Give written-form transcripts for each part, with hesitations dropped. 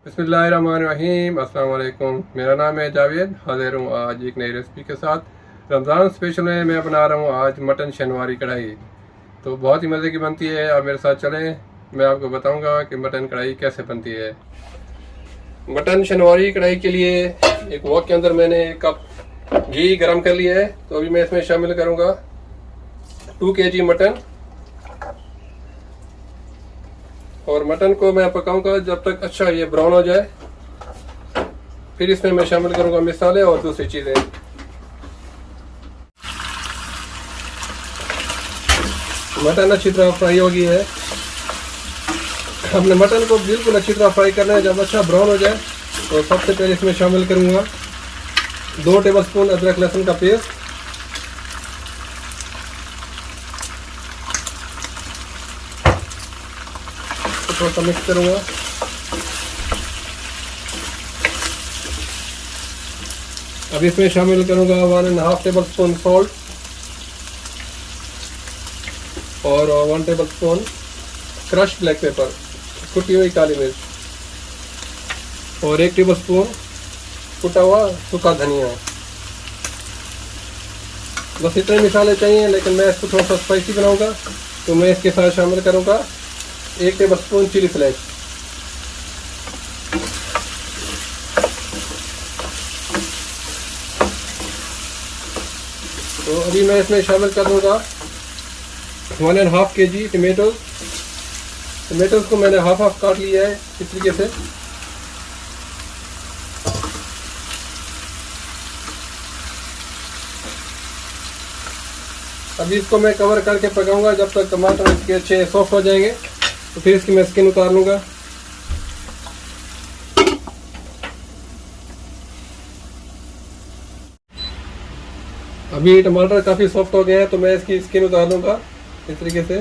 बिस्मिल्लाहिर्रहमानिर्रहीम। अस्सलाम वालेकुम। मेरा नाम है जावेद। हाजिर हूँ आज एक नई रेसिपी के साथ। रमज़ान स्पेशल में मैं बना रहा हूँ आज मटन शनवारी कढ़ाई। तो बहुत ही मज़े की बनती है। आप मेरे साथ चलें, मैं आपको बताऊँगा कि मटन कढ़ाई कैसे बनती है। मटन शनवारी कढ़ाई के लिए एक वॉक के अंदर मैंने 1 कप घी गर्म कर लिया है। तो अभी मैं इसमें शामिल करूँगा 2 kg मटन। और मटन को मैं पकाऊंगा जब तक अच्छा ये ब्राउन हो जाए। फिर इसमें मैं शामिल करूंगा मसाले और दूसरी चीज़ें। मटन अच्छी तरह फ्राई हो गई है। हमने मटन को बिल्कुल अच्छी तरह फ्राई करना है। जब अच्छा ब्राउन हो जाए तो सबसे पहले इसमें शामिल करूंगा 2 टेबलस्पून अदरक लहसुन का पेस्ट, थोड़ा सा मिक्स करूंगा। अब इसमें शामिल करूंगा 1.5 टेबलस्पून सॉल्ट और 1 टेबलस्पून क्रश ब्लैक पेपर, कुटी हुई काली मिर्च, और 1 टेबलस्पून कुटा हुआ सूखा धनिया। बस इतने मसाले चाहिए, लेकिन मैं इसको थोड़ा सा स्पाइसी बनाऊंगा तो मैं इसके साथ शामिल करूंगा 1 टेबलस्पून चिली फ्लेक्स। तो अभी मैं इसमें शामिल कर दूंगा 1.5 kg टमेटोज को मैंने हाफ काट लिया है इस तरीके से। अभी इसको मैं कवर करके पकाऊंगा जब तक टमाटर इसके अच्छे सॉफ्ट हो जाएंगे। तो फिर इसकी मैं स्किन उतार लूंगा। अभी टमाटर काफ़ी सॉफ्ट हो गए हैं तो मैं इसकी स्किन उतार लूंगा इस तरीके से।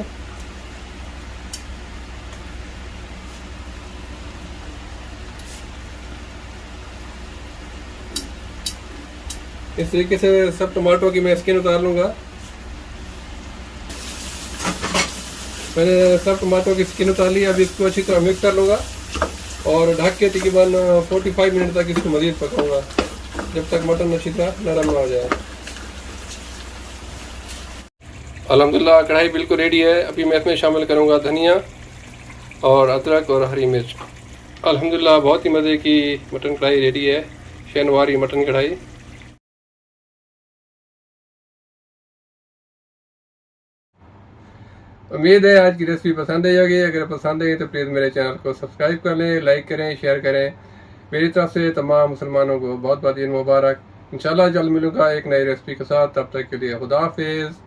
इस तरीके से सब टमाटरों की मैं स्किन उतार लूंगा। मैंने सब टमाटरों की स्किन उतार ली। अभी इसको अच्छी तरह मिक्स कर लूंगा और ढक के तकरीबन 45 मिनट तक इसको मज़ीद पकाऊंगा जब तक मटन अच्छी तरह नरम ना हो जाए। अल्हम्दुलिल्लाह कढ़ाई बिल्कुल रेडी है। अभी मैं इसमें शामिल करूंगा धनिया और अदरक और हरी मिर्च। अल्हम्दुलिल्लाह बहुत ही मज़े की मटन कढ़ाई रेडी है, शनवारी मटन कढ़ाई। उम्मीद है आज की रेसिपी पसंद आई होगी। अगर पसंद आई तो प्लीज़ मेरे चैनल को सब्सक्राइब कर लें, लाइक करें, शेयर करें। मेरी तरफ से तमाम मुसलमानों को बहुत बहुत ईद मुबारक। इंशाल्लाह जल्द मिलूंगा एक नई रेसिपी के साथ। तब तक के लिए खुदा हाफिज़।